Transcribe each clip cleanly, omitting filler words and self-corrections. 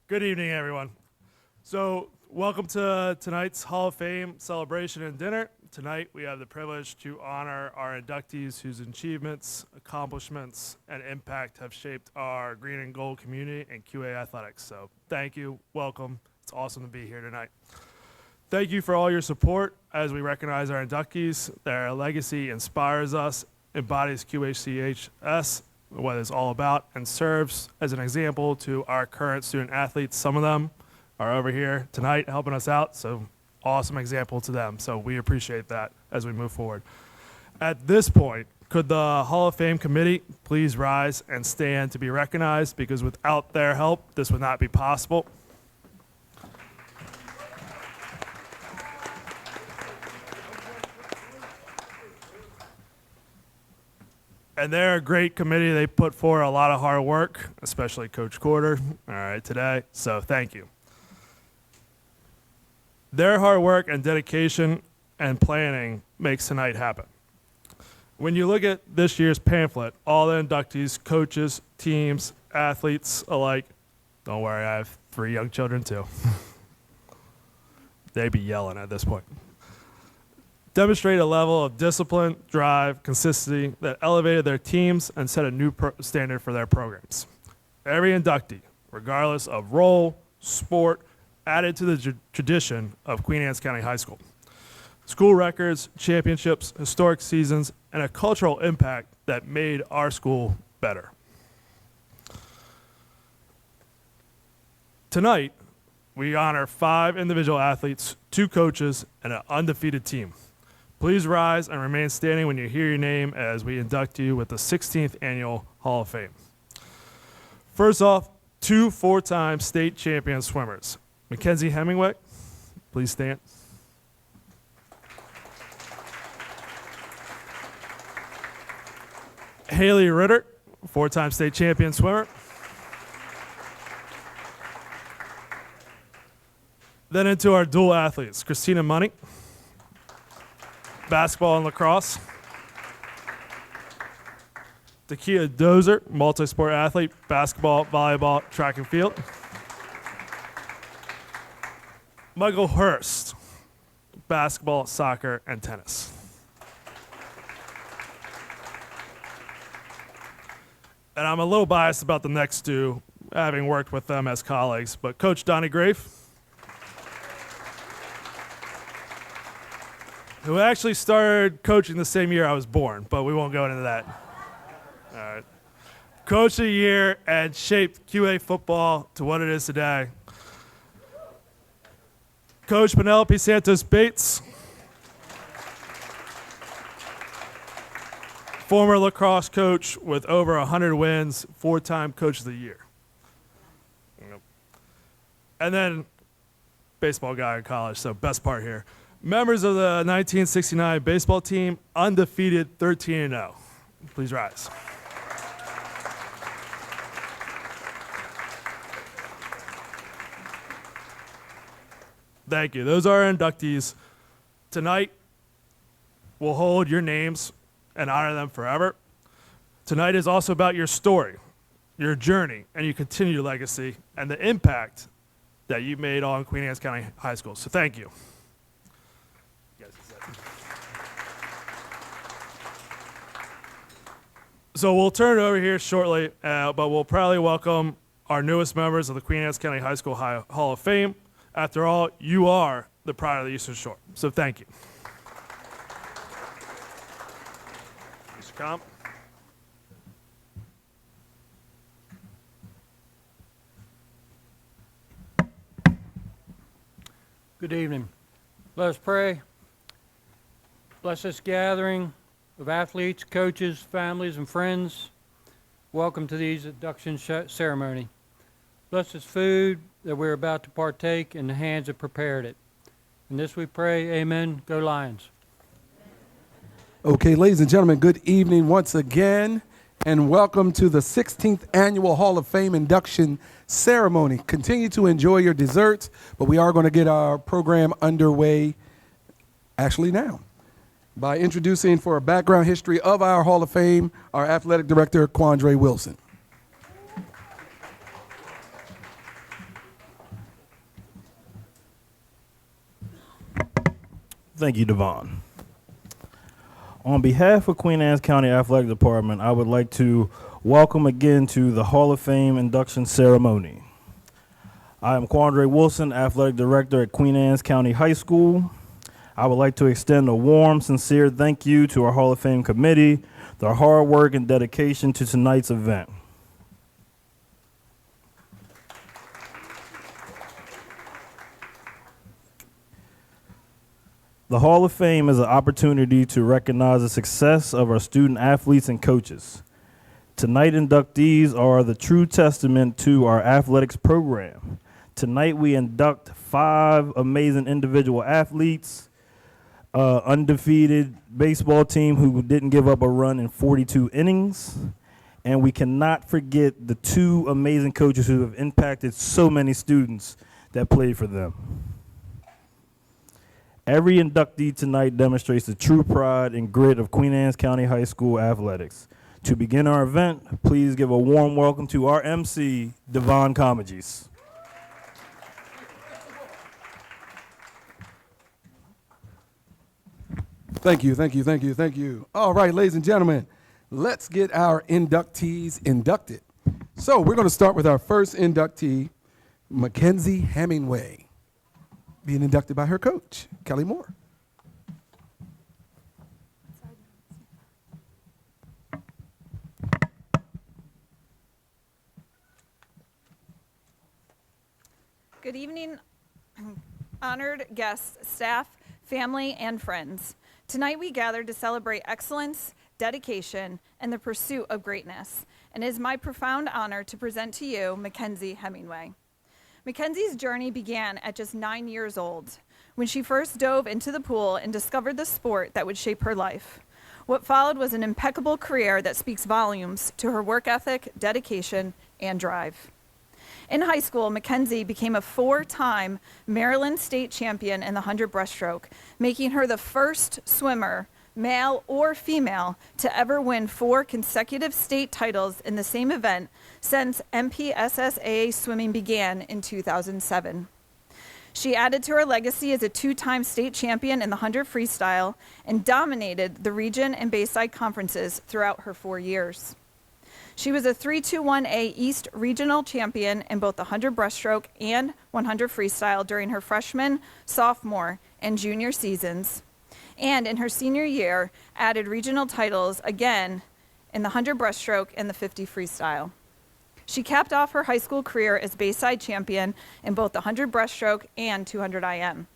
Good evening, everyone. So, welcome to tonight's Hall of Fame celebration and dinner. Tonight, we have the privilege to honor our inductees whose achievements, accomplishments, and impact have shaped our green and gold community and QA athletics. So, thank you, welcome. It's awesome to be here tonight. Thank you for all your support as we recognize our inductees. Their legacy inspires us, embodies QACHS, what it's all about, and serves as an example to our current student athletes. Some of them are over here tonight helping us out, so awesome example to them. So we appreciate that as we move forward. At this point, could the Hall of Fame committee please rise and stand to be recognized, because without their help, this would not be possible. And they're a great committee. They put forward a lot of hard work, especially Coach Corder, all right, today. So thank you. Their hard work and dedication and planning makes tonight happen. When you look at this year's pamphlet, all the inductees, coaches, teams, athletes alike, don't worry, I have 3 young children too. They'd be yelling at this point. Demonstrate a level of discipline, drive, consistency that elevated their teams and set a new standard for their programs. Every inductee, regardless of role, sport, added to the tradition of Queen Anne's County High School. School records, championships, historic seasons, and a cultural impact that made our school better. Tonight, we honor 5 individual athletes, 2 coaches, and an undefeated team. Please rise and remain standing when you hear your name as we induct you with the 16th Annual Hall of Fame. First off, 2 4-time state champion swimmers. Mackenzie Hemingway, please stand. Haley Ritter, 4-time state champion swimmer. Then into our dual athletes, Christina Money, basketball and lacrosse. Tequia Dozer, multi-sport athlete, basketball, volleyball, track and field. Michael Hurst, basketball, soccer, and tennis. And I'm a little biased about the next 2, having worked with them as colleagues, but Coach Donnie Grafe, who actually started coaching the same year I was born, but we won't go into that. All right. Coach of the year and shaped QA football to what it is today. Coach Penelopey Santos Bates, former lacrosse coach with over 100 wins, 4-time coach of the year. And then baseball guy in college, so best part here. Members of the 1969 baseball team, undefeated 13-0. Please rise. Thank you. Those are our inductees. Tonight, we'll hold your names and honor them forever. Tonight is also about your story, your journey, and your continued legacy, and the impact that you made on Queen Anne's County High School. So thank you. So we'll turn it over here shortly, but we'll proudly welcome our newest members of the Queen Anne's County High School Hall of Fame. After all, you are the pride of the Eastern Shore. So thank you. Mr. Comp. Good evening. Let us pray. Bless this gathering of athletes, coaches, families, and friends. Welcome to these induction ceremony. Bless this food that we're about to partake in the hands that prepared it. In this we pray, amen. Go Lions. Okay, ladies and gentlemen, good evening once again, and welcome to the 16th Annual Hall of Fame induction ceremony. Continue to enjoy your desserts, but we are going to get our program underway actually now by introducing, for a background history of our Hall of Fame, our athletic director, Quandre Wilson. Thank you, Devon. On behalf of Queen Anne's County Athletic Department, I would like to welcome again to the Hall of Fame induction ceremony. I am Quandre Wilson, Athletic Director at Queen Anne's County High School. I would like to extend a warm, sincere thank you to our Hall of Fame committee, their hard work and dedication to tonight's event. The Hall of Fame is an opportunity to recognize the success of our student athletes and coaches. Tonight, inductees are the true testament to our athletics program. Tonight, we induct 5 amazing individual athletes, undefeated baseball team who didn't give up a run in 42 innings, and we cannot forget the 2 amazing coaches who have impacted so many students that played for them. Every inductee tonight demonstrates the true pride and grit of Queen Anne's County High School athletics. To begin our event, please give a warm welcome to our MC, Devon Comegis. Thank you, thank you, thank you, thank you. All right, ladies and gentlemen, let's get our inductees inducted. So we're going to start with our first inductee, Mackenzie Hemingway, being inducted by her coach, Kelly Moore. Good evening, honored guests, staff, family, and friends. Tonight we gather to celebrate excellence, dedication, and the pursuit of greatness. And it is my profound honor to present to you Mackenzie Hemingway. Mackenzie's journey began at just 9 years old, when she first dove into the pool and discovered the sport that would shape her life. What followed was an impeccable career that speaks volumes to her work ethic, dedication, and drive. In high school, Mackenzie became a 4-time Maryland state champion in the 100 breaststroke, making her the first swimmer, male or female, to ever win 4 consecutive state titles in the same event since MPSSAA swimming began in 2007. She added to her legacy as a 2-time state champion in the 100 freestyle and dominated the region and Bayside conferences throughout her 4 years. She was a 321A East Regional champion in both the 100 breaststroke and 100 freestyle during her freshman, sophomore, and junior seasons, and in her senior year added regional titles again in the 100 breaststroke and the 50 freestyle. She capped off her high school career as Bayside champion in both the 100 breaststroke and 200 IM.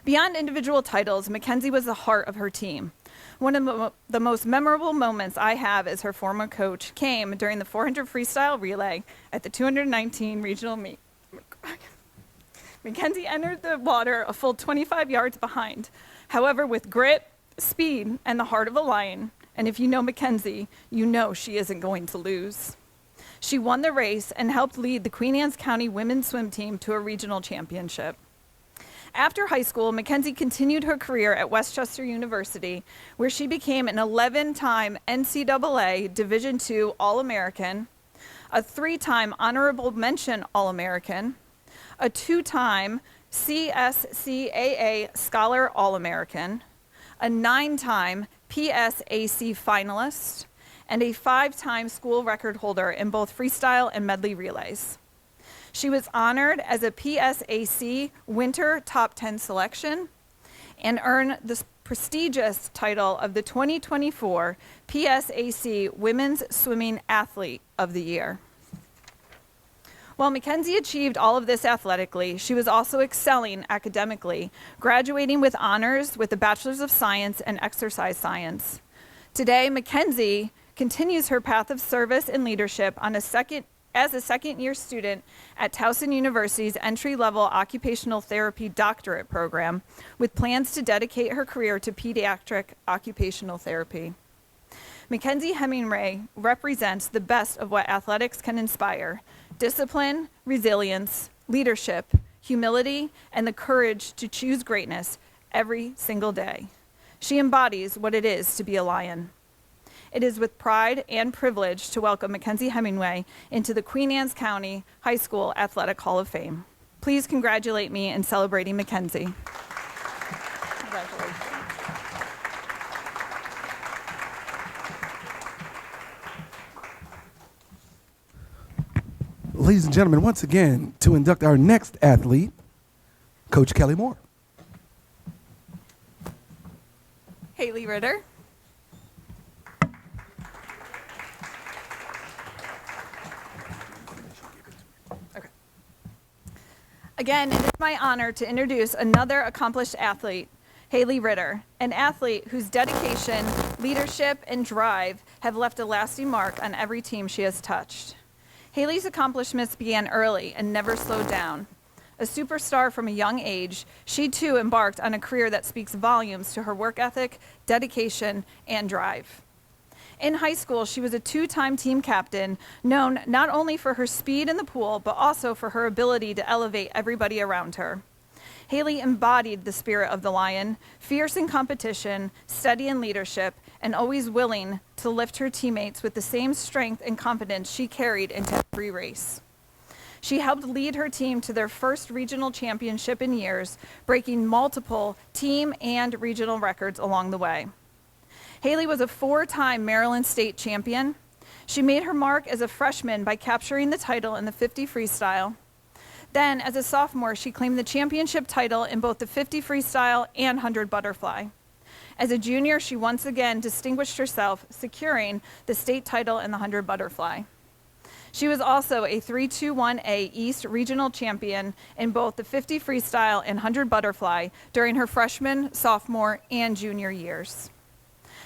Beyond individual titles, Mackenzie was the heart of her team. One of the most memorable moments I have as her former coach came during the 400 freestyle relay at the 219 regional meet. Mackenzie entered the water a full 25 yards behind. However, with grit, speed, and the heart of a lion, and if you know Mackenzie, you know she isn't going to lose. She won the race and helped lead the Queen Anne's County women's swim team to a regional championship. After high school, Mackenzie continued her career at Westchester University, where she became an 11-time NCAA Division II All-American, a 3-time Honorable Mention All-American, a 2-time CSCAA Scholar All-American, a 9-time PSAC finalist, and a 5-time school record holder in both freestyle and medley relays. She was honored as a PSAC Winter Top 10 selection and earned the prestigious title of the 2024 PSAC Women's Swimming Athlete of the Year. While Mackenzie achieved all of this athletically, she was also excelling academically, graduating with honors with a Bachelor's of Science and Exercise Science. Today, Mackenzie continues her path of service and leadership as a second-year student at Towson University's entry-level occupational therapy doctorate program, with plans to dedicate her career to pediatric occupational therapy. Mackenzie Hemingway represents the best of what athletics can inspire: discipline, resilience, leadership, humility, and the courage to choose greatness every single day. She embodies what it is to be a lion. It is with pride and privilege to welcome Mackenzie Hemingway into the Queen Anne's County High School Athletic Hall of Fame. Please congratulate me in celebrating Mackenzie. Congratulations. Ladies and gentlemen, once again, to induct our next athlete, Coach Kelly Moore. Haley Ritter. Okay. Again, it is my honor to introduce another accomplished athlete, Haley Ritter, an athlete whose dedication, leadership, and drive have left a lasting mark on every team she has touched. Haley's accomplishments began early and never slowed down. A superstar from a young age, she too embarked on a career that speaks volumes to her work ethic, dedication, and drive. In high school, she was a two-time team captain, known not only for her speed in the pool, but also for her ability to elevate everybody around her. Haley embodied the spirit of the lion, fierce in competition, steady in leadership, and always willing to lift her teammates with the same strength and confidence she carried into every race. She helped lead her team to their first regional championship in years, breaking multiple team and regional records along the way. Haley was a four-time Maryland State champion. She made her mark as a freshman by capturing the title in the 50 freestyle. Then, as a sophomore, she claimed the championship title in both the 50 freestyle and 100 butterfly. As a junior, she once again distinguished herself, securing the state title in the 100 butterfly. She was also a 321A East regional champion in both the 50 freestyle and 100 butterfly during her freshman, sophomore, and junior years.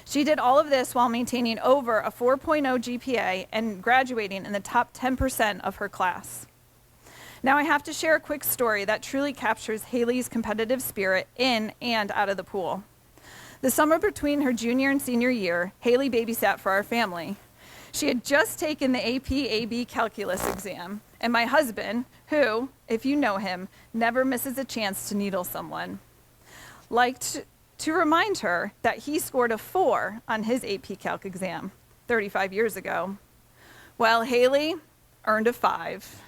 She did all of this while maintaining over a 4.0 GPA and graduating in the top 10% of her class. Now I have to share a quick story that truly captures Haley's competitive spirit in and out of the pool. The summer between her junior and senior year, Haley babysat for our family. She had just taken the AP/AB calculus exam, and my husband, who, if you know him, never misses a chance to needle someone, liked to remind her that he scored a 4 on his AP Calc exam 35 years ago. Well, Haley earned a 5.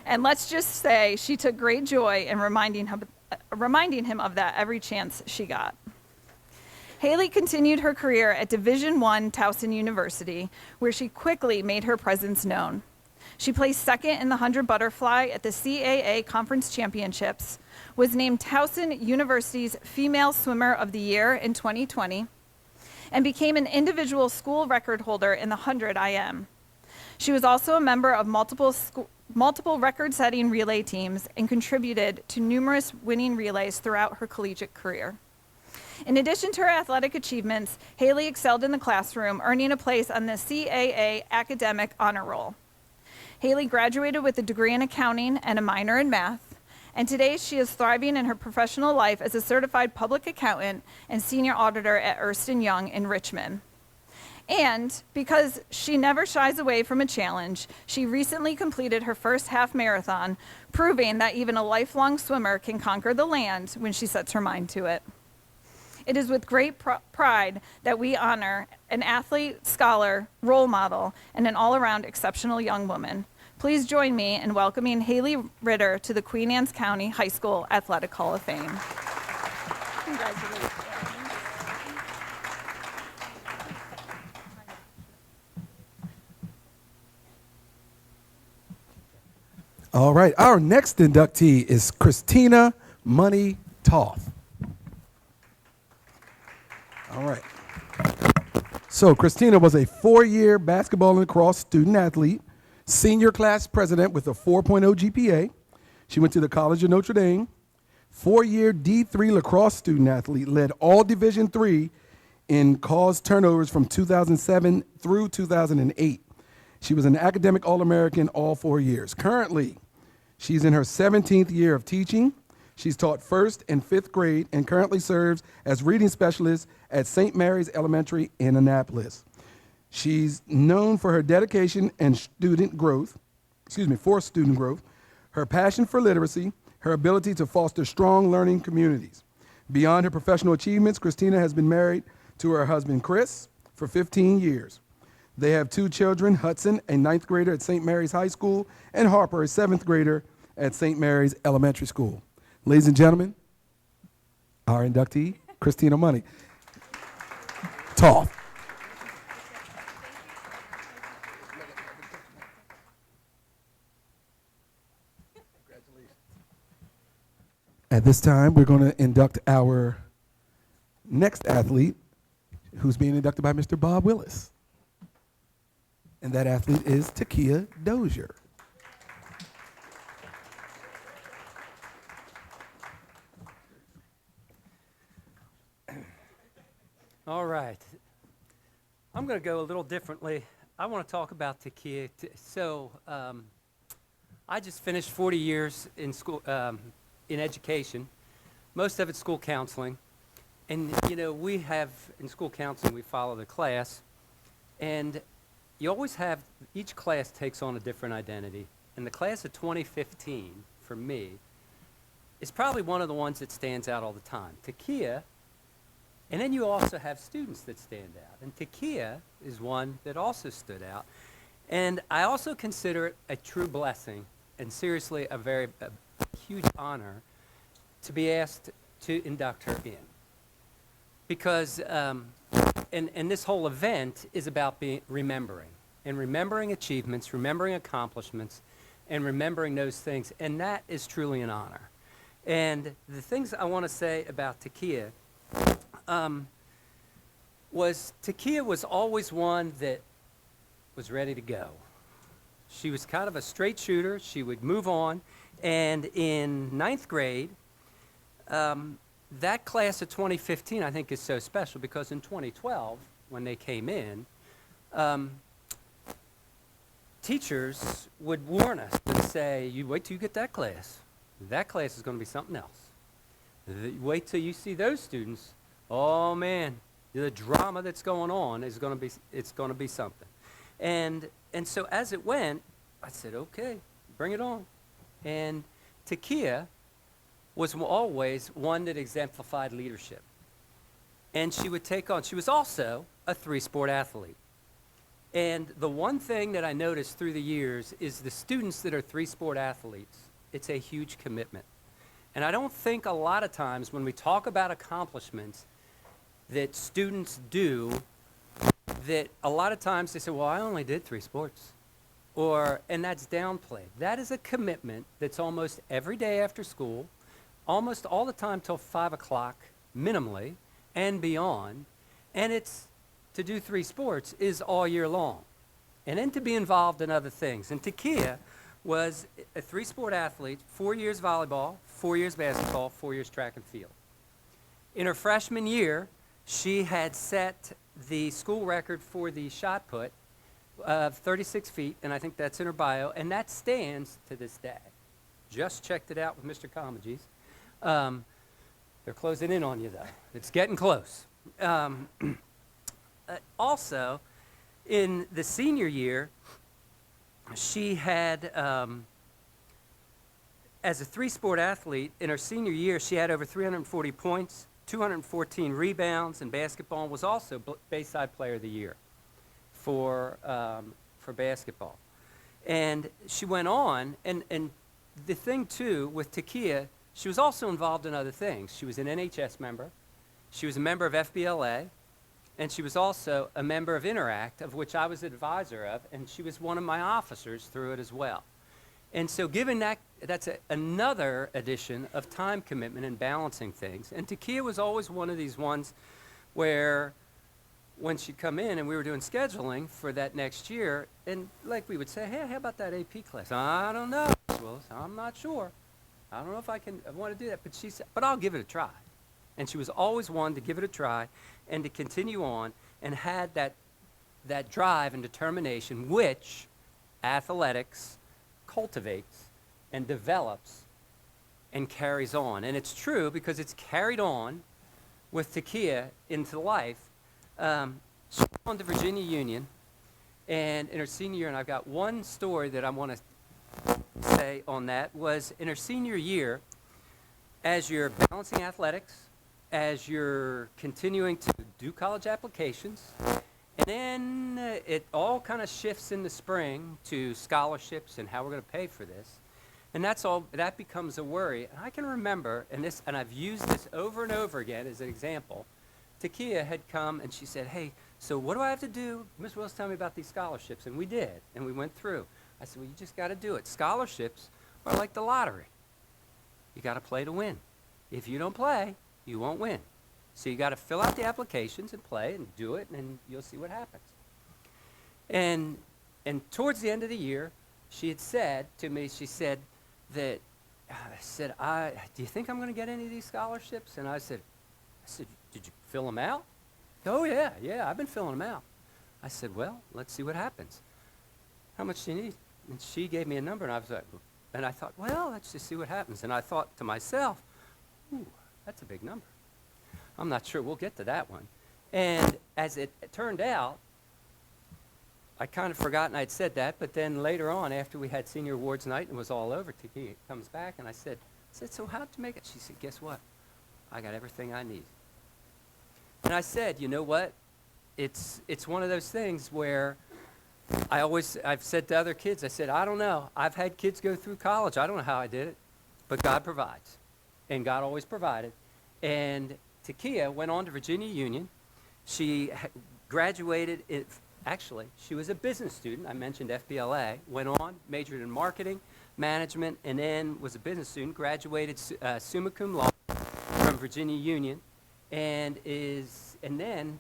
And let's just say she took great joy in reminding him of that every chance she got. Haley continued her career at Division I Towson University, where she quickly made her presence known. She placed second in the 100 butterfly at the CAA Conference Championships, was named Towson University's Female Swimmer of the Year in 2020, and became an individual school record holder in the 100 IM. She was also a member of multiple record-setting relay teams and contributed to numerous winning relays throughout her collegiate career. In addition to her athletic achievements, Haley excelled in the classroom, earning a place on the CAA Academic Honor Roll. Haley graduated with a degree in accounting and a minor in math, and today she is thriving in her professional life as a certified public accountant and senior auditor at Ernst & Young in Richmond. And because she never shies away from a challenge, she recently completed her first half marathon, proving that even a lifelong swimmer can conquer the land when she sets her mind to it. It is with great pride that we honor an athlete, scholar, role model, and an all-around exceptional young woman. Please join me in welcoming Haley Ritter to the Queen Anne's County High School Athletic Hall of Fame. Congratulations. All right, our next inductee is Christina Money Toth. All right. So Christina was a 4-year basketball and lacrosse student athlete, senior class president with a 4.0 GPA. She went to the College of Notre Dame. 4-year D3 lacrosse student athlete, led all Division III in caused turnovers from 2007 through 2008. She was an academic All-American all 4 years. Currently, she's in her 17th year of teaching. She's taught 1st and 5th grade and currently serves as reading specialist at St. Mary's Elementary in Annapolis. She's known for her dedication and student growth, her passion for literacy, her ability to foster strong learning communities. Beyond her professional achievements, Christina has been married to her husband, Chris, for 15 years. They have 2 children, Hudson, a 9th grader at St. Mary's High School, and Harper, a 7th grader at St. Mary's Elementary School. Ladies and gentlemen, our inductee, Christina money. Tough. At this time, we're going to induct our next athlete, who's being inducted by Mr. Bob Willis. And that athlete is Tequia, Dozer. All right. I'm going to go a little differently. I want to talk about Tequia. I just finished 40 years in school, in education, most of it school counseling. And, you know, we have, in school counseling, we follow the class. And you always have, each class takes on a different identity. And the class of 2015, for me, is probably one of the ones that stands out all the time. Tequia. And then you also have students that stand out. And Tequia is one that also stood out. And I also consider it a true blessing and seriously a huge honor to be asked to induct her in. Because, and this whole event is about remembering achievements, remembering accomplishments, and remembering those things. And that is truly an honor. And the things I want to say about Tequia Tequia was always one that was ready to go. She was kind of a straight shooter. She would move on. And in ninth grade, that class of 2015, I think, is so special because in 2012, when they came in, teachers would warn us, would say, you wait till you get that class. That class is going to be something else. Wait till you see those students. Oh man, the drama that's going on is going to be something. And so as it went, I said, okay, bring it on. And Tequia was always one that exemplified leadership. And she would take on, she was also a three-sport athlete. And the one thing that I noticed through the years is the students that are three-sport athletes, it's a huge commitment. And I don't think a lot of times when we talk about accomplishments that students do, that a lot of times they say, well, I only did 3 sports. And that's downplayed. That is a commitment that's almost every day after school, almost all the time till 5 o'clock, minimally, and beyond. And it's to do 3 sports is all year long. And then to be involved in other things. And Tequia was a 3-sport athlete, 4 years volleyball, 4 years basketball, 4 years track and field. In her freshman year, she had set the school record for the shot put of 36 feet, and I think that's in her bio, and that stands to this day. Just checked it out with Mr. Comages. They're closing in on you, though. It's getting close. Also, in the senior year, she had, as a 3-sport athlete, in her senior year, she had over 340 points, 214 rebounds in basketball, and was also Bayside Player of the Year for basketball. And she went on, and the thing, too, with Tequia, she was also involved in other things. She was an NHS member. She was a member of FBLA. And she was also a member of Interact, of which I was advisor of, and she was one of my officers through it as well. And so given that, that's another addition of time commitment and balancing things. And Tequia was always one of these ones where when she'd come in and we were doing scheduling for that next year, and like we would say, hey, how about that AP class? I don't know, Willis, I'm not sure. I don't know if I want to do that, but she said, but I'll give it a try. And she was always one to give it a try and to continue on, and had that drive and determination which athletics cultivates and develops and carries on. And it's true because it's carried on with Tequia into life. She went on to Virginia Union, and in her senior year, and I've got one story that I want to say on that, was in her senior year, as you're balancing athletics, as you're continuing to do college applications, and then it all kind of shifts in the spring to scholarships and how we're going to pay for this. And that's all, that becomes a worry. And I can remember, and I've used this over and over again as an example. Tequia had come and she said, hey, so what do I have to do? Ms. Wills, tell me about these scholarships. And we did, and we went through. I said, well, you just got to do it. Scholarships are like the lottery. You got to play to win. If you don't play, you won't win. So you got to fill out the applications and play and do it, and you'll see what happens. And towards the end of the year, she had said to me, she said that, do you think I'm going to get any of these scholarships? And I said, did you fill them out? Oh, yeah, I've been filling them out. I said, well, let's see what happens. How much do you need? And she gave me a number, and I was like, and I thought, well, let's just see what happens. And I thought to myself, ooh, that's a big number. I'm not sure we'll get to that one. And as it turned out, I kind of forgotten I'd said that, but then later on, after we had senior awards night and it was all over, Tequia comes back, and I said, so how'd you make it? She said, guess what? I got everything I need. And I said, you know what? It's one of those things where I've said to other kids, I said, I don't know. I've had kids go through college. I don't know how I did it, but God provides. And God always provided. And Tequia went on to Virginia Union. She graduated, actually, she was a business student. I mentioned FBLA. Went on, majored in marketing, management, and then was a business student, graduated summa cum laude from Virginia Union, and then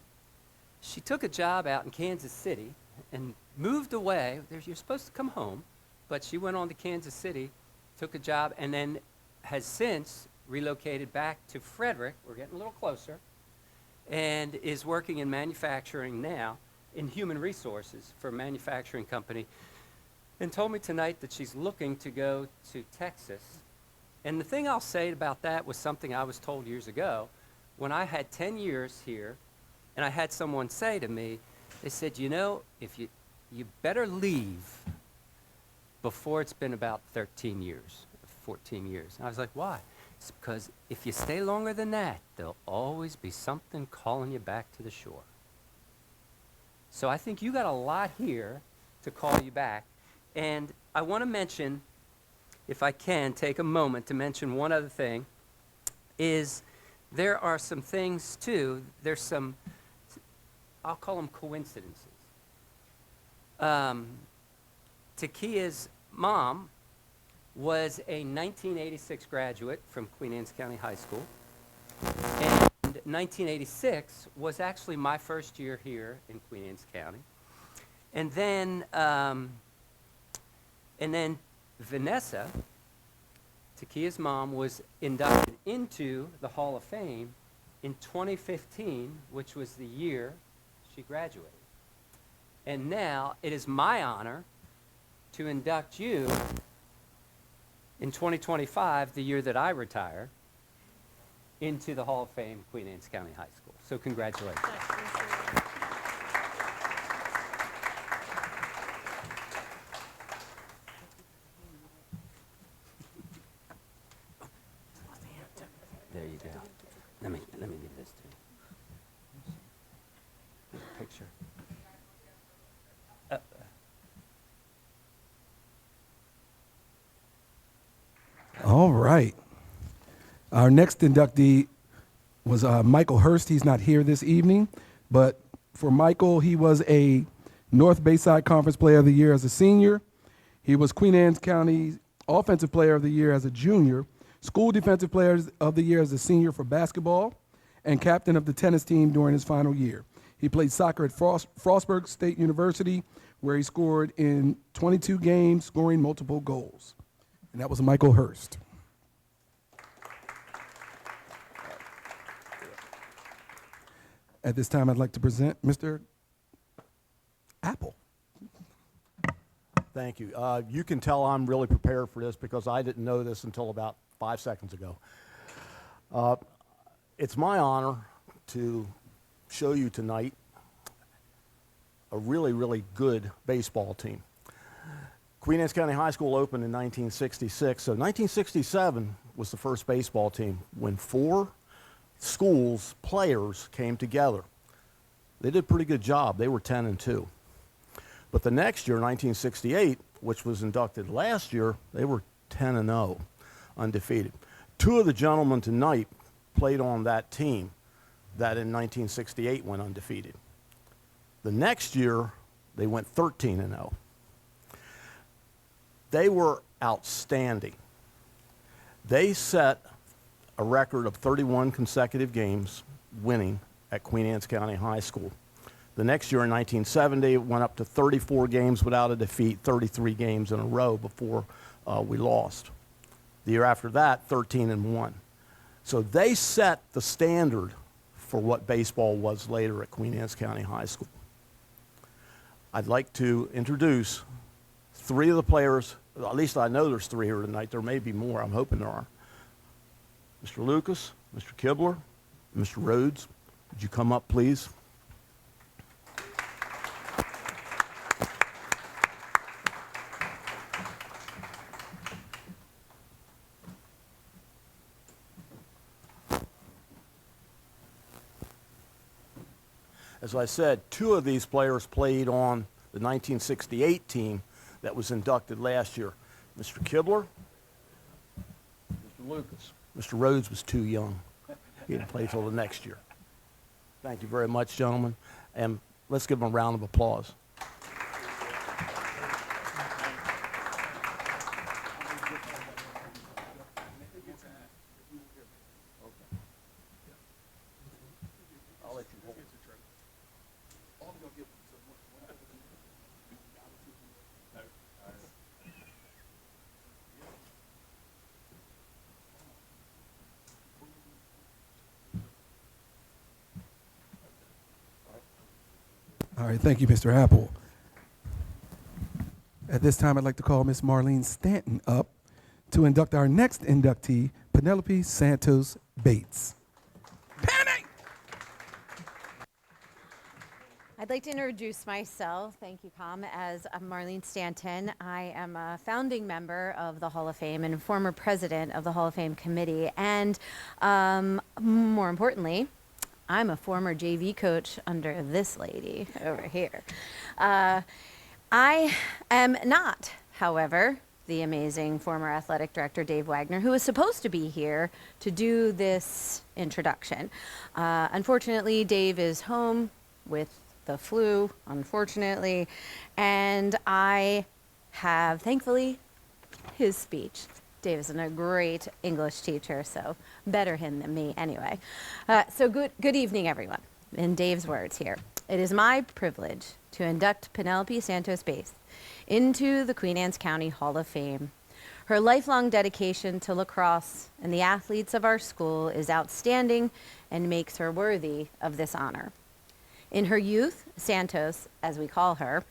she took a job out in Kansas City and moved away. You're supposed to come home, but she went on to Kansas City, took a job, and then has since relocated back to Frederick. We're getting a little closer, and is working in manufacturing now in human resources for a manufacturing company, and told me tonight that she's looking to go to Texas. And the thing I'll say about that was something I was told years ago. When I had 10 years here, and I had someone say to me, they said, you know, if you better leave before it's been about 13 years, 14 years. And I was like, why? It's because if you stay longer than that, there'll always be something calling you back to the shore. So I think you got a lot here to call you back. And I want to mention, if I can, take a moment to mention one other thing, is there are some things, too. There's some, I'll call them coincidences. Tequia's mom was a 1986 graduate from Queen Anne's County High School. And 1986 was actually my first year here in Queen Anne's County. And then Vanessa, Tequia's mom, was inducted into the Hall of Fame in 2015, which was the year she graduated. And now it is my honor to induct you in 2025, the year that I retire, into the Hall of Fame, Queen Anne's County High School. So congratulations. There you go. Let me give this to you. Picture. All right. Our next inductee was Michael Hurst. He's not here this evening, but for Michael, he was a North Bayside Conference Player of the Year as a senior. He was Queen Anne's County Offensive Player of the Year as a junior, School Defensive Player of the Year as a senior for basketball, and captain of the tennis team during his final year. He played soccer at Frostburg State University, where he scored in 22 games, scoring multiple goals. And that was Michael Hurst. At this time, I'd like to present Mr. Apple. Thank you. You can tell I'm really prepared for this because I didn't know this until about 5 seconds ago. It's my honor to show you tonight a really, really good baseball team. Queen Anne's County High School opened in 1966, so 1967 was the first baseball team when 4 schools, players came together. They did a pretty good job. They were 10-2. But the next year, 1968, which was inducted last year, they were 10-0, undefeated. Two of the gentlemen tonight played on that team that in 1968 went undefeated. The next year, they went 13-0. They were outstanding. They set a record of 31 consecutive games winning at Queen Anne's County High School. The next year in 1970, it went up to 34 games without a defeat, 33 games in a row before we lost. The year after that, 13-1. So they set the standard for what baseball was later at Queen Anne's County High School. I'd like to introduce three of the players. At least I know there's three here tonight. There may be more. I'm hoping there are. Mr. Lucas, Mr. Kibler, Mr. Rhodes, would you come up, please? As I said, two of these players played on the 1968 team that was inducted last year. Mr. Kibler, Mr. Lucas. Mr. Rhodes was too young. He didn't play till the next year. Thank you very much, gentlemen. And let's give them a round of applause. All right, thank you, Mr. Apple. At this time, I'd like to call Miss Marlene Stanton up to induct our next inductee, Penelopey Santos Bates. Penny! I'd like to introduce myself, thank you, Com, as Marlene Stanton. I am a founding member of the Hall of Fame and former president of the Hall of Fame committee. And more importantly, I'm a former JV coach under this lady over here. I am not, however, the amazing former athletic director Dave Wagner, who was supposed to be here to do this introduction. Unfortunately, Dave is home with the flu, unfortunately, and I have, thankfully, his speech. Dave is a great English teacher, so better him than me anyway. So good evening, everyone. In Dave's words here, it is my privilege to induct Penelopey Santos Bates into the Queen Anne's County Hall of Fame. Her lifelong dedication to lacrosse and the athletes of our school is outstanding and makes her worthy of this honor. In her youth, Santos, as we call her,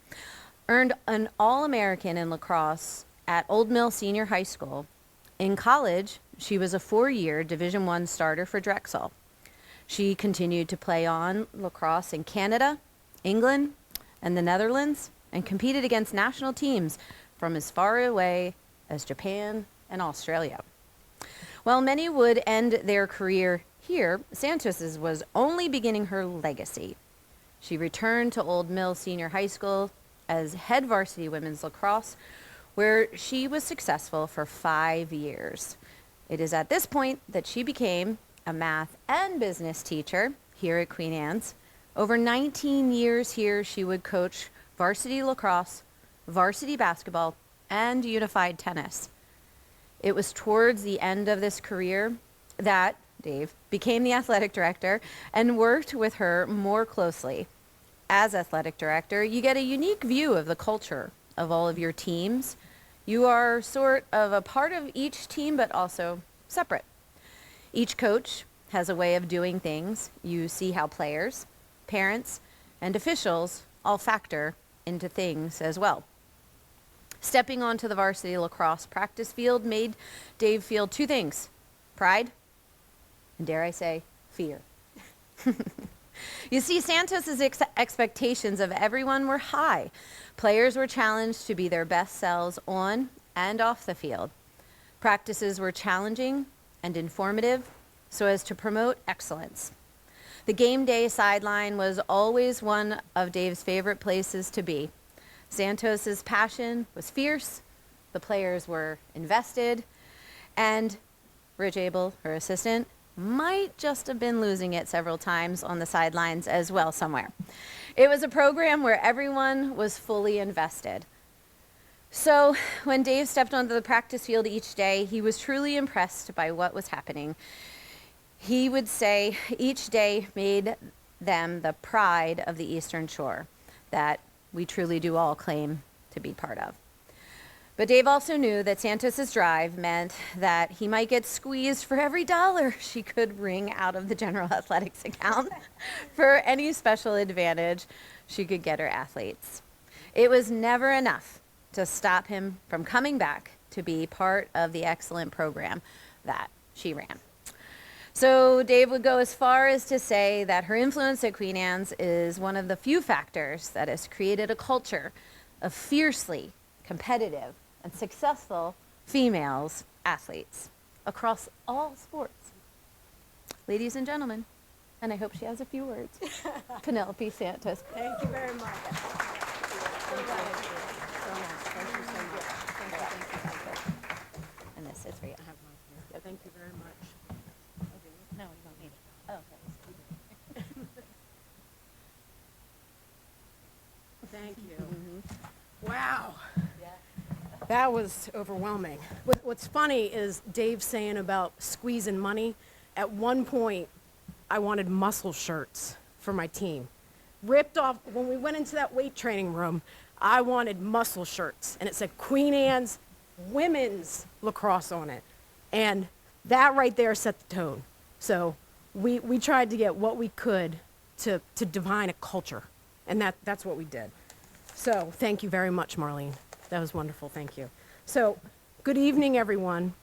earned an All-American in lacrosse at Old Mill Senior High School. In college, she was a 4-year Division I starter for Drexel. She continued to play on lacrosse in Canada, England, and the Netherlands, and competed against national teams from as far away as Japan and Australia. While many would end their career here, Santos's was only beginning her legacy. She returned to Old Mill Senior High School as head varsity women's lacrosse, where she was successful for 5 years. It is at this point that she became a math and business teacher here at Queen Anne's. Over 19 years here, she would coach varsity lacrosse, varsity basketball, and unified tennis. It was towards the end of this career that Dave became the athletic director and worked with her more closely. As athletic director, you get a unique view of the culture of all of your teams. You are sort of a part of each team, but also separate. Each coach has a way of doing things. You see how players, parents, and officials all factor into things as well. Stepping onto the varsity lacrosse practice field made Dave feel two things: pride, and dare I say, fear. You see, Santos's expectations of everyone were high. Players were challenged to be their best selves on and off the field. Practices were challenging and informative so as to promote excellence. The game day sideline was always one of Dave's favorite places to be. Santos's passion was fierce, The players were invested, and Rich Abel, her assistant, might just have been losing it several times on the sidelines as well somewhere. It was a program where everyone was fully invested. So when Dave stepped onto the practice field each day, he was truly impressed by what was happening. He would say each day made them the pride of the Eastern Shore that we truly do all claim to be part of. But Dave also knew that Santos's drive meant that he might get squeezed for every dollar she could wring out of the general athletics account for any special advantage she could get her athletes. It was never enough to stop him from coming back to be part of the excellent program that she ran. So Dave would go as far as to say that her influence at Queen Anne's is one of the few factors that has created a culture of fiercely competitive and successful females athletes across all sports. Ladies and gentlemen, and I hope she has a few words, Penelopey Santos. Thank you very much. And this is for you. I have mine here. Thank you very much. No, you don't need it. Oh, okay. Thank you. Wow. That was overwhelming. What's funny is Dave saying about squeezing money. At one point, I wanted muscle shirts for my team. Ripped off, when we went into that weight training room, I wanted muscle shirts. And it said Queen Anne's Women's Lacrosse on it. And that right there set the tone. So we tried to get what we could to define a culture. And that's what we did. So thank you very much, Marlene. That was wonderful, thank you. So, good evening, everyone.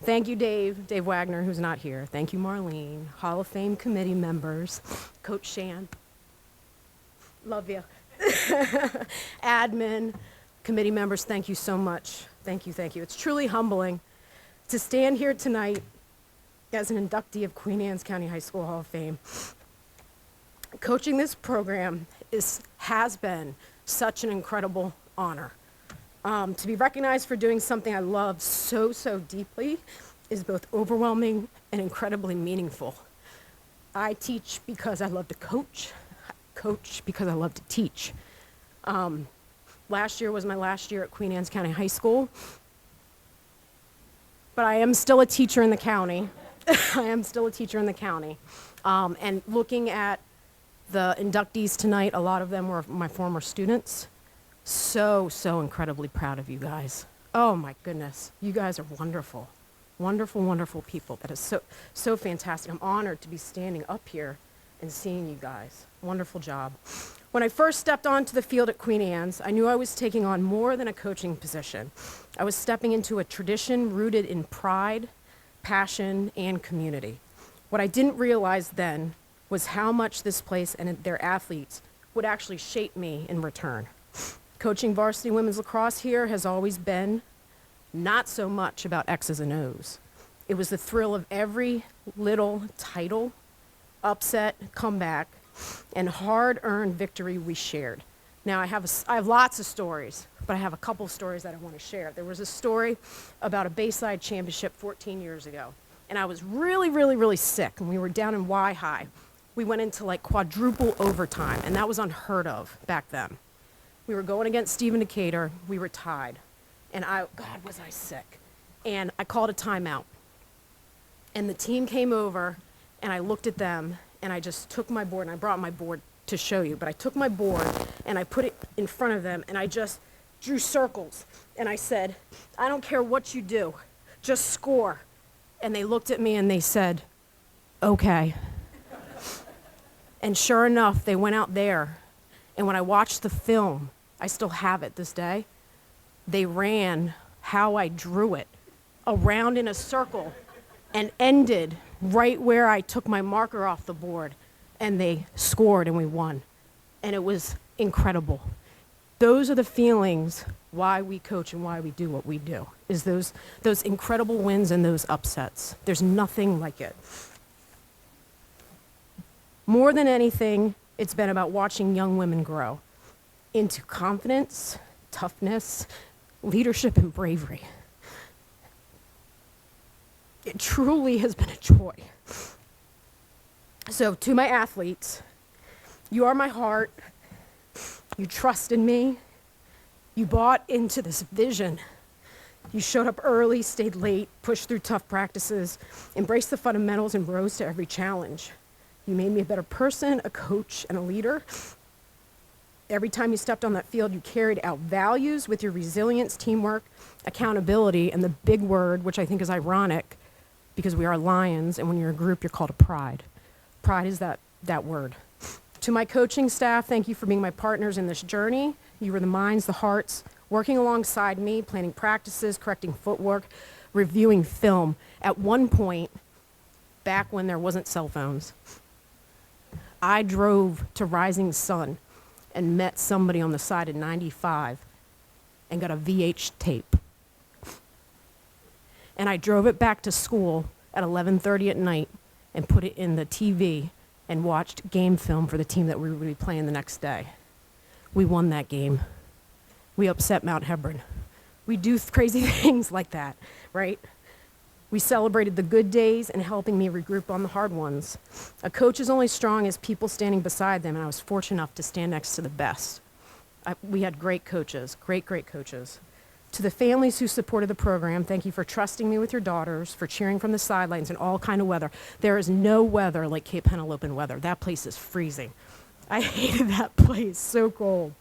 Thank you, Dave Wagner, who's not here. Thank you, Marlene, Hall of Fame committee members, Coach Shan, love you. Admin, committee members, thank you so much. Thank you, thank you. It's truly humbling to stand here tonight as an inductee of Queen Anne's County High School Hall of Fame. Coaching this program has been such an incredible honor. To be recognized for doing something I love so deeply is both overwhelming and incredibly meaningful. I teach because I love to coach. I coach because I love to teach. Last year was my last year at Queen Anne's County High School, but I am still a teacher in the county. I am still a teacher in the county. And looking at the inductees tonight, a lot of them were my former students. So incredibly proud of you guys. Oh my goodness, you guys are wonderful. Wonderful people. That is so fantastic. I'm honored to be standing up here and seeing you guys. Wonderful job. When I first stepped onto the field at Queen Anne's, I knew I was taking on more than a coaching position. I was stepping into a tradition rooted in pride, passion, and community. What I didn't realize then was how much this place and their athletes would actually shape me in return. Coaching varsity women's lacrosse here has always been not so much about X's and O's. It was the thrill of every little title, upset, comeback, and hard-earned victory we shared. Now, I have lots of stories, but I have a couple stories that I want to share. There was a story about a Bayside championship 14 years ago, and I was really sick, and we were down in Y High. We went into like quadruple overtime, and that was unheard of back then. We were going against Stephen Decatur. We were tied. And God, was I sick. And I called a timeout. And the team came over, and I looked at them, and I just took my board, and I brought my board to show you, but I took my board, and I put it in front of them, and I just drew circles. And I said, I don't care what you do, just score. And they looked at me, and they said, okay. And sure enough, they went out there. And when I watched the film, I still have it this day, they ran how I drew it, around in a circle, and ended right where I took my marker off the board. And they scored and we won. And it was incredible. Those are the feelings why we coach and why we do what we do, is those incredible wins and those upsets. There's nothing like it. More than anything, it's been about watching young women grow into confidence, toughness, leadership, and bravery. It truly has been a joy. So to my athletes, you are my heart. You trusted me. You bought into this vision. You showed up early, stayed late, pushed through tough practices, embraced the fundamentals, and rose to every challenge. You made me a better person, a coach, and a leader. Every time you stepped on that field, you carried out values with your resilience, teamwork, accountability, and the big word, which I think is ironic, because we are lions, and when you're a group, you're called a pride. Pride is that word. To my coaching staff, thank you for being my partners in this journey. You were the minds, the hearts, working alongside me, planning practices, correcting footwork, reviewing film. At one point, back when there wasn't cell phones, I drove to Rising Sun and met somebody on the side of 95 and got a VH tape. And I drove it back to school at 11:30 at night and put it in the TV and watched game film for the team that we were going to be playing the next day. We won that game. We upset Mount Hebron. We do crazy things like that, right? We celebrated the good days and helping me regroup on the hard ones. A coach is only strong as people standing beside them, and I was fortunate enough to stand next to the best. We had great coaches, great coaches. To the families who supported the program, thank you for trusting me with your daughters, for cheering from the sidelines in all kind of weather. There is no weather like Cape Penelopey weather. That place is freezing. I hated that place, so cold.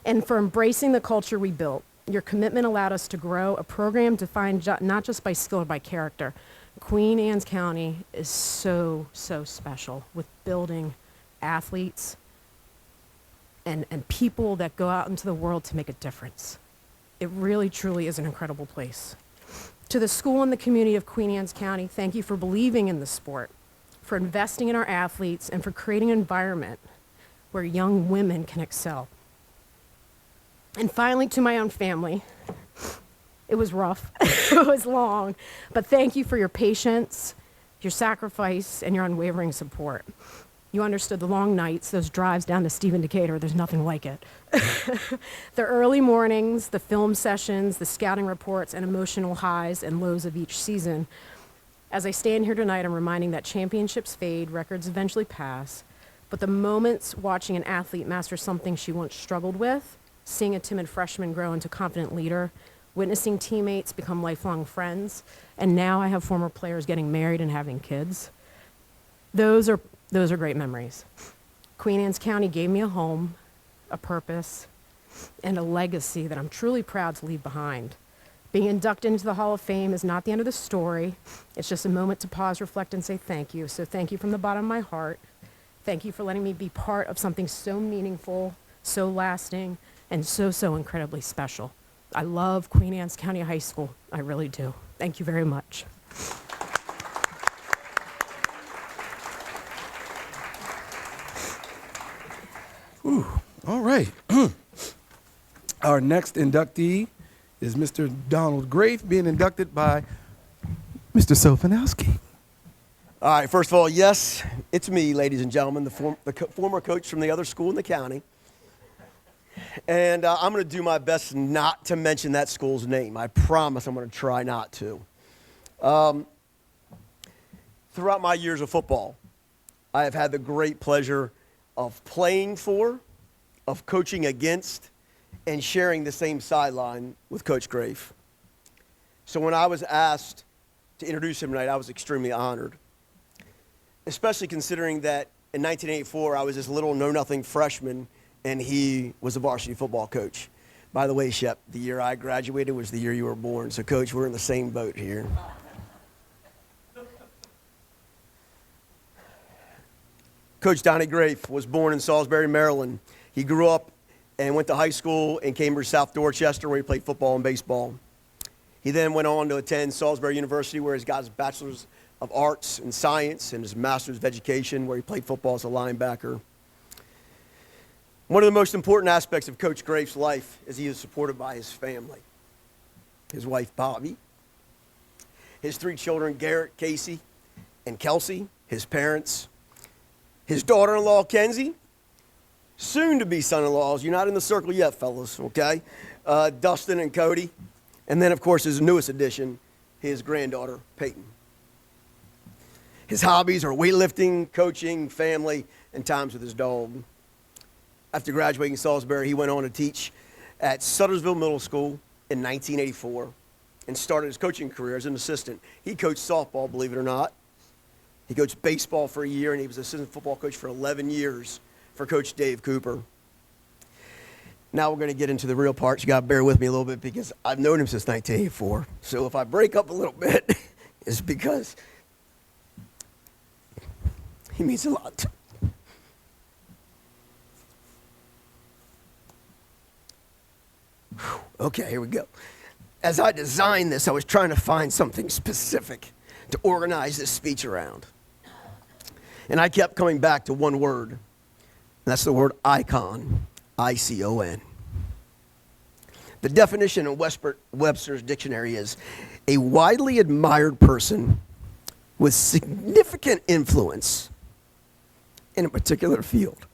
And for embracing the culture we built. Your commitment allowed us to grow a program defined not just by skill, but by character. Queen Anne's County is so special with building athletes and people that go out into the world to make a difference. It really, truly is an incredible place. To the school and the community of Queen Anne's County, thank you for believing in the sport, for investing in our athletes, and for creating an environment where young women can excel. And finally, to my own family, it was rough, it was long, but thank you for your patience, your sacrifice, and your unwavering support. You understood the long nights, those drives down to Stephen Decatur, there's nothing like it. The early mornings, the film sessions, the scouting reports, and emotional highs and lows of each season. As I stand here tonight, I'm reminding that championships fade, records eventually pass, but the moments watching an athlete master something she once struggled with, seeing a timid freshman grow into a confident leader, witnessing teammates become lifelong friends, and now I have former players getting married and having kids. Those are great memories. Queen Anne's County gave me a home, a purpose, and a legacy that I'm truly proud to leave behind. Being inducted into the Hall of Fame is not the end of the story. It's just a moment to pause, reflect, and say thank you. So thank you from the bottom of my heart. Thank you for letting me be part of something so meaningful, so lasting, and so incredibly special. I love Queen Anne's County High School. I really do. Thank you very much. All right. Our next inductee is Mr. Donald Grafe, being inducted by Mr. Sofanowski. All right, first of all, yes, it's me, ladies and gentlemen, the former coach from the other school in the county. And I'm going to do my best not to mention that school's name. I promise I'm going to try not to. Throughout my years of football, I have had the great pleasure of playing for, of coaching against, and sharing the same sideline with Coach Grafe. So when I was asked to introduce him tonight, I was extremely honored, especially considering that in 1984, I was this little know-nothing freshman, and he was a varsity football coach. By the way, Shep, the year I graduated was the year you were born. So, Coach, we're in the same boat here. Coach Donnie Grafe was born in Salisbury, Maryland. He grew up and went to high school in Cambridge, South Dorchester, where he played football and baseball. He then went on to attend Salisbury University, where he got his Bachelor's of Arts in Science and his Master's of Education, where he played football as a linebacker. One of the most important aspects of Coach Grafe's life is he is supported by his family. His wife, Bobby, his 3 children, Garrett, Casey, and Kelsey, his parents, his daughter-in-law, Kenzie, soon-to-be son-in-laws. You're not in the circle yet, fellas, okay? Dustin and Cody. And then, of course, his newest addition, his granddaughter, Peyton. His hobbies are weightlifting, coaching, family, and times with his dog. After graduating Salisbury, he went on to teach at Suttersville Middle School in 1984 and started his coaching career as an assistant. He coached softball, believe it or not. He coached baseball for a year, and he was assistant football coach for 11 years for Coach Dave Cooper. Now we're going to get into the real parts. You got to bear with me a little bit because I've known him since 1984. So if I break up a little bit, it's because he means a lot. Okay, here we go. As I designed this, I was trying to find something specific to organize this speech around. And I kept coming back to one word, and that's the word icon, I-C-O-N. The definition in Webster's dictionary is a widely admired person with significant influence in a particular field.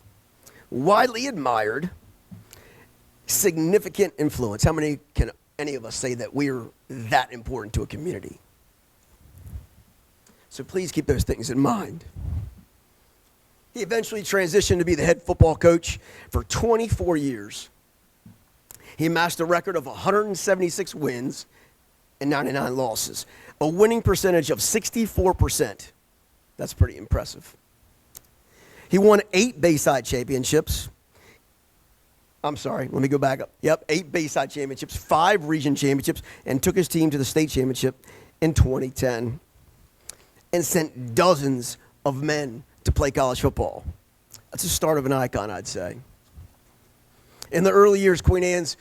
Widely admired, significant influence. How many can any of us say that we're that important to a community? So please keep those things in mind. He eventually transitioned to be the head football coach for 24 years. He amassed a record of 176 wins and 99 losses, a winning percentage of 64%. That's pretty impressive. He won 8 Bayside championships. I'm sorry, let me go back up. Yep, 8 Bayside championships, 5 region championships, and took his team to the state championship in 2010 and sent dozens of men to play college football. That's the start of an icon, I'd say. In the early years, Queen Anne's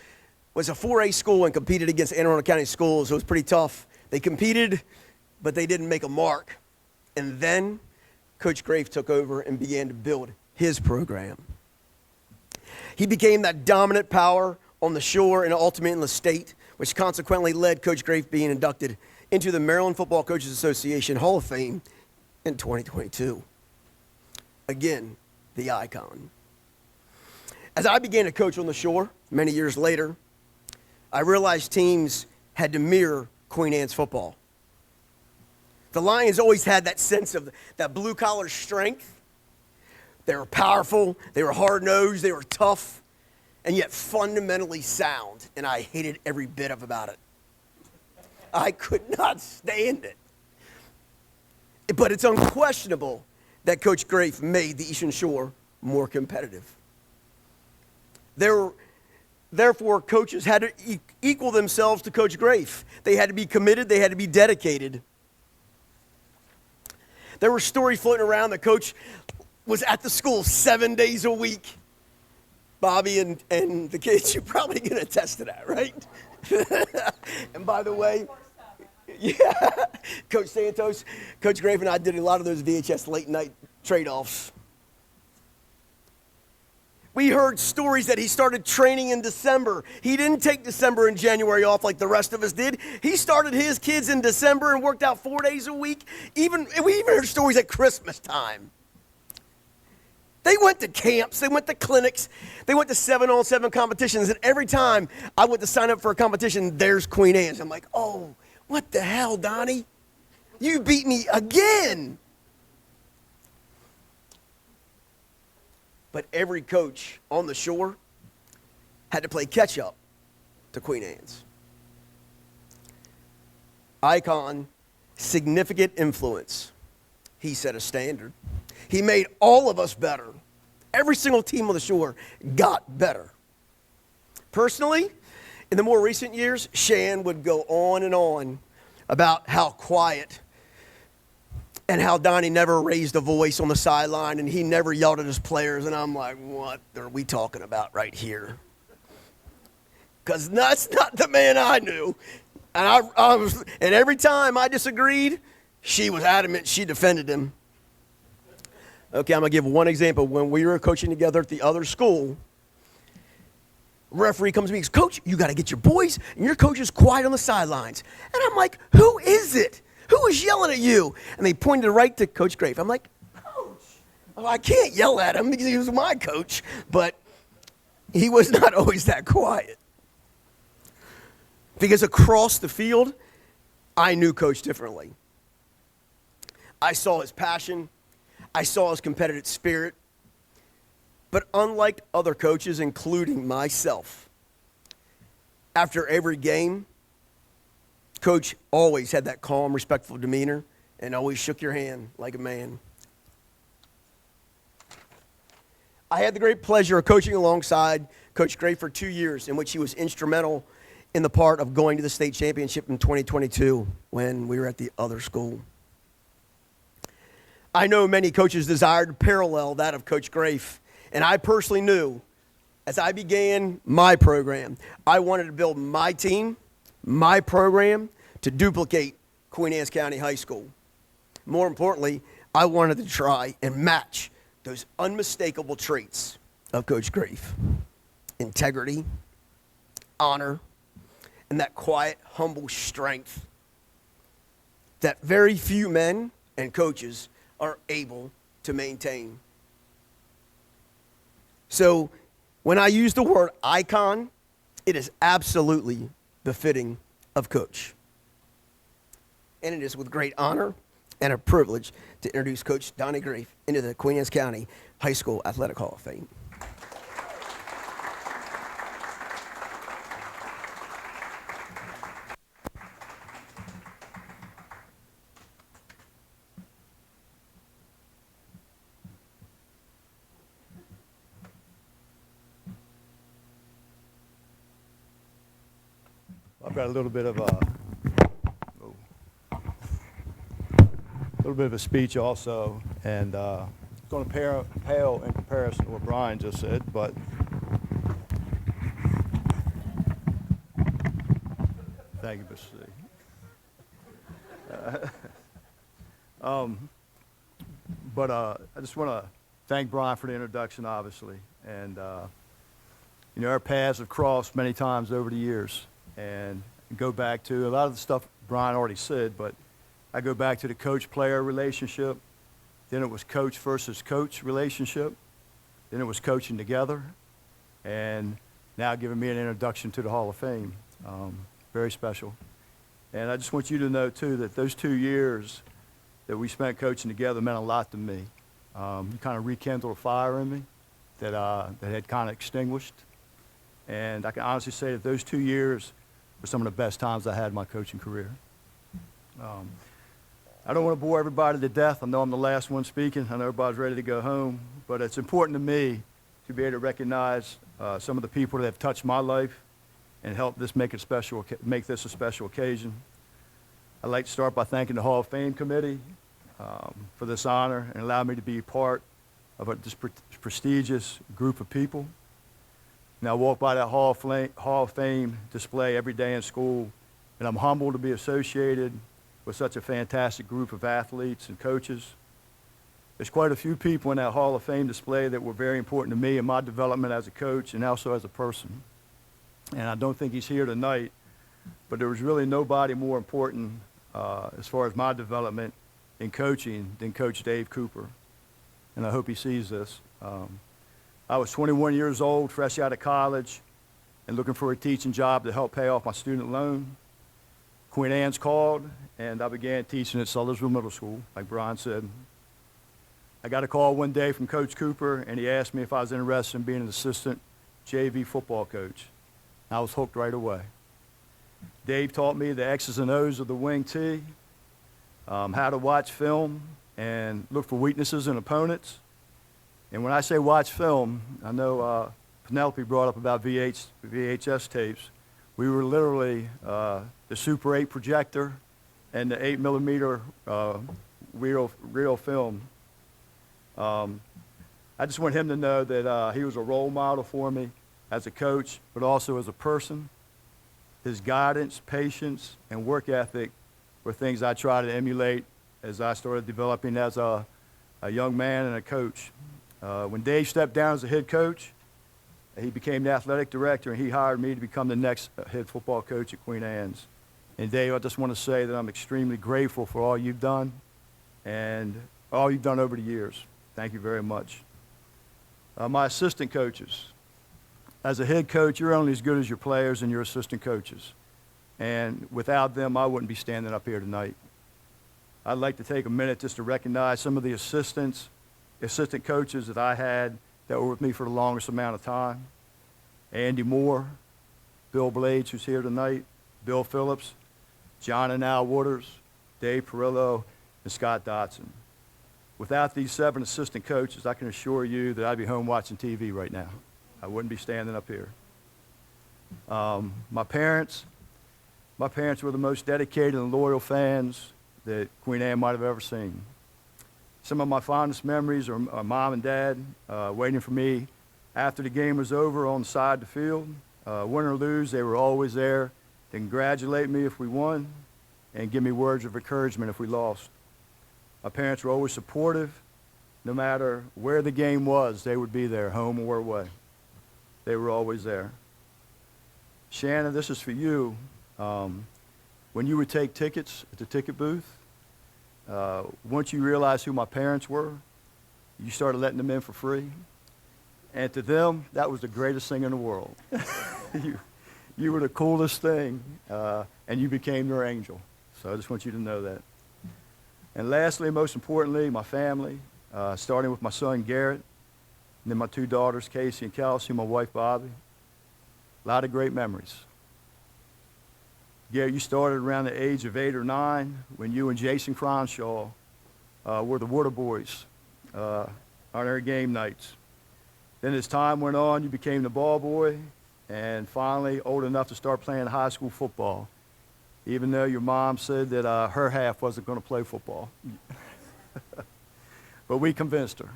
was a 4A school and competed against Anne Arundel County schools, so it was pretty tough. They competed, but they didn't make a mark. And then Coach Grafe took over and began to build his program. He became that dominant power on the shore and ultimately in the state, which consequently led Coach Grafe being inducted into the Maryland Football Coaches Association Hall of Fame in 2022. Again, the icon. As I began to coach on the shore many years later, I realized teams had to mirror Queen Anne's football. The Lions always had that sense of that blue-collar strength. They were powerful, they were hard-nosed, they were tough, and yet fundamentally sound, and I hated every bit about it. I could not stand it. But it's unquestionable that Coach Grafe made the Eastern Shore more competitive. Therefore, coaches had to equal themselves to Coach Grafe. They had to be committed, they had to be dedicated. There were stories floating around that Coach was at the school 7 days a week. Bobby and the kids, you're probably going to attest to that, right? And by the way, yeah, Coach Santos, Coach Grafe and I did a lot of those VHS late night trade-offs. We heard stories that he started training in December. He didn't take December and January off like the rest of us did. He started his kids in December and worked out 4 days a week. We even heard stories at Christmas time. They went to camps, they went to clinics, they went to 7-on-7 competitions, and every time I went to sign up for a competition, there's Queen Anne's. I'm like, oh, what the hell, Donnie? You beat me again. But every coach on the shore had to play catch up to Queen Anne's. Icon, significant influence. He set a standard. He made all of us better. Every single team on the shore got better. Personally, in the more recent years, Shan would go on and on about how quiet and how Donnie never raised a voice on the sideline and he never yelled at his players. And I'm like, what are we talking about right here? Because that's not the man I knew. And and every time I disagreed, she was adamant. She defended him. Okay, I'm going to give one example. When we were coaching together at the other school, referee comes to me and goes, Coach, you got to get your boys and your coach is quiet on the sidelines. And I'm like, who is it? Who is yelling at you? And they pointed right to Coach Grafe. I'm like, Coach. Well, I can't yell at him because he was my coach, but he was not always that quiet. because across the field, I knew Coach differently. I saw his passion. I saw his competitive spirit. But unlike other coaches, including myself, after every game, Coach always had that calm, respectful demeanor and always shook your hand like a man. I had the great pleasure of coaching alongside Coach Grafe for 2 years, in which he was instrumental in the part of going to the state championship in 2022 when we were at the other school. I know many coaches desired to parallel that of Coach Grafe, and I personally knew as I began my program, I wanted to build my team, my program, to duplicate Queen Anne's County High School. More importantly, I wanted to try and match those unmistakable traits of Coach Grafe: integrity, honor, and that quiet, humble strength that very few men and coaches are able to maintain. So when I use the word icon, it is absolutely befitting of Coach. And it is with great honor and a privilege to introduce Coach Donnie Grafe into the Queen Anne's County High School Athletic Hall of Fame. I've got a little bit of a speech also, and it's going to pale in comparison to what Brian just said, but thank you, Mr. C. But I just want to thank Brian for the introduction, obviously, and you know, our paths have crossed many times over the years, and go back to a lot of the stuff Brian already said, but I go back to the coach-player relationship, then it was coach versus coach relationship, then it was coaching together, and now giving me an introduction to the Hall of Fame. Very special. And I just want you to know, too, that those 2 years that we spent coaching together meant a lot to me. You kind of rekindled a fire in me that had kind of extinguished. And I can honestly say that those 2 years were some of the best times I had in my coaching career. I don't want to bore everybody to death. I know I'm the last one speaking. I know everybody's ready to go home. But it's important to me to be able to recognize some of the people that have touched my life and helped make this a special occasion. I'd like to start by thanking the Hall of Fame Committee for this honor and allow me to be part of this prestigious group of people. And I walk by that Hall of Fame display every day in school, and I'm humbled to be associated with such a fantastic group of athletes and coaches. There's quite a few people in that Hall of Fame display that were very important to me in my development as a coach and also as a person. And I don't think he's here tonight, but there was really nobody more important as far as my development in coaching than Coach Dave Cooper. And I hope he sees this. I was 21 years old, fresh out of college, and looking for a teaching job to help pay off my student loan. Queen Anne's called, and I began teaching at Sudlersville Middle School, like Brian said. I got a call one day from Coach Cooper, and he asked me if I was interested in being an assistant JV football coach. I was hooked right away. Dave taught me the X's and O's of the wing T, how to watch film and look for weaknesses in opponents. And when I say watch film, I know Penelopey brought up about VHS tapes. We were literally the Super 8 projector and the 8mm reel film. I just want him to know that he was a role model for me as a coach, but also as a person. His guidance, patience, and work ethic were things I tried to emulate as I started developing as a young man and a coach. When Dave stepped down as a head coach, he became the athletic director, and he hired me to become the next head football coach at Queen Anne's. And Dave, I just want to say that I'm extremely grateful for all you've done and all you've done over the years. Thank you very much. My assistant coaches. As a head coach, you're only as good as your players and your assistant coaches. and without them, I wouldn't be standing up here tonight. I'd like to take a minute just to recognize some of the assistant coaches that I had that were with me for the longest amount of time. Andy Moore, Bill Blades, who's here tonight, Bill Phillips, John and Al Waters, Dave Perillo, and Scott Dotson. Without these 7 assistant coaches, I can assure you that I'd be home watching TV right now. I wouldn't be standing up here. My parents were the most dedicated and loyal fans that Queen Anne might have ever seen. Some of my fondest memories are Mom and Dad waiting for me after the game was over on the side of the field. Win or lose, they were always there to congratulate me if we won and give me words of encouragement if we lost. My parents were always supportive. No matter where the game was, they would be there, home or away. They were always there. Shannon, this is for you. When you would take tickets at the ticket booth, once you realized who my parents were, you started letting them in for free. And to them, that was the greatest thing in the world. You were the coolest thing, and you became their angel. So I just want you to know that. And lastly, most importantly, my family, starting with my son Garrett, and then my 2 daughters, Casey and Kelsey, my wife Bobby. A lot of great memories. Garrett, you started around the age of 8 or 9 when you and Jason Cronshaw were the Water Boys on our game nights. Then as time went on, you became the ball boy, and finally old enough to start playing high school football, even though your mom said that her half wasn't going to play football. But we convinced her.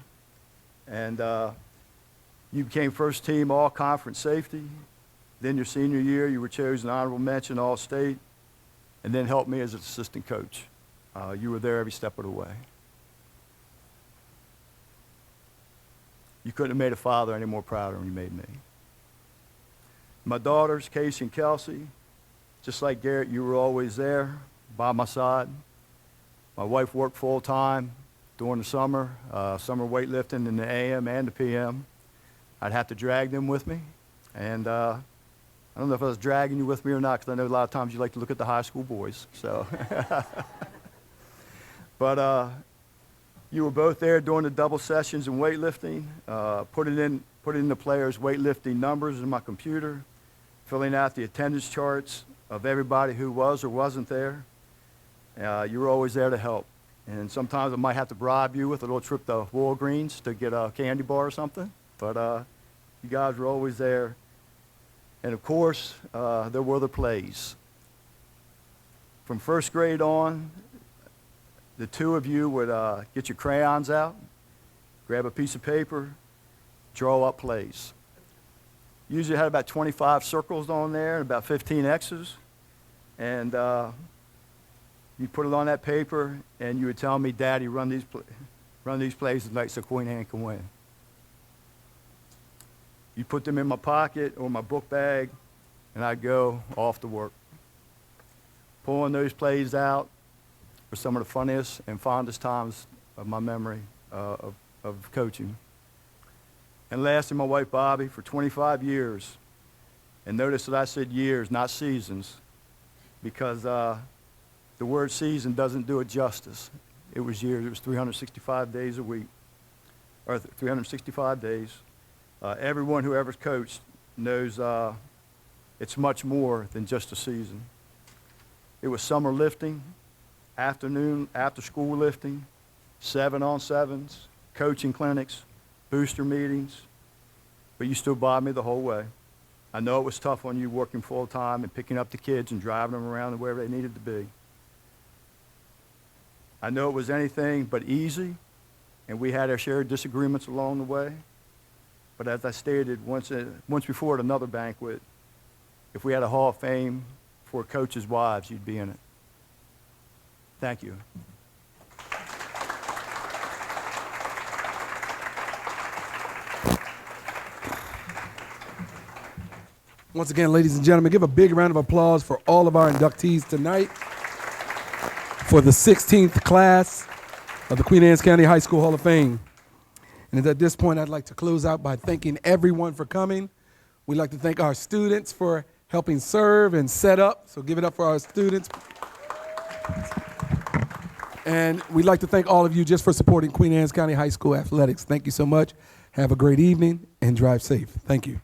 And you became first team all-conference safety. Then your senior year, you were chosen honorable mention all-state, and then helped me as an assistant coach. You were there every step of the way. You couldn't have made a father any more prouder than you made me. My daughters, Casey and Kelsey, just like Garrett, you were always there by my side. My wife worked full-time during the summer, summer weightlifting in the AM and the PM. I'd have to drag them with me. And I don't know if I was dragging you with me or not, because I know a lot of times you like to look at the high school boys. So, but you were both there during the double sessions in weightlifting, putting in the players' weightlifting numbers in my computer, filling out the attendance charts of everybody who was or wasn't there. You were always there to help. And sometimes I might have to bribe you with a little trip to Walgreens to get a candy bar or something. But you guys were always there. And of course, there were the plays. From first grade on, the 2 of you would get your crayons out, grab a piece of paper, draw up plays. Usually had about 25 circles on there and about 15 X's. And you put it on that paper, and you would tell me, Daddy, run these plays tonight so Queen Anne can win. You put them in my pocket or my book bag, and I'd go off to work. Pulling those plays out were some of the funniest and fondest times of my memory of coaching. And lastly, my wife Bobby, for 25 years. And notice that I said years, not seasons, because the word season doesn't do it justice. It was years. It was 365 days a week, or 365 days. Everyone who ever coached knows it's much more than just a season. It was summer lifting, afternoon, after-school lifting, 7-on-7s, coaching clinics, booster meetings, but you stood by me the whole way. I know it was tough on you working full-time and picking up the kids and driving them around to wherever they needed to be. I know it was anything but easy, and we had our shared disagreements along the way. But as I stated once before at another banquet, if we had a Hall of Fame for coaches' wives, you'd be in it. Thank you. Once again, ladies and gentlemen, give a big round of applause for all of our inductees tonight for the 16th class of the Queen Anne's County High School Hall of Fame. And at this point, I'd like to close out by thanking everyone for coming. We'd like to thank our students for helping serve and set up. So give it up for our students. And we'd like to thank all of you just for supporting Queen Anne's County High School athletics. Thank you so much. Have a great evening and drive safe. Thank you.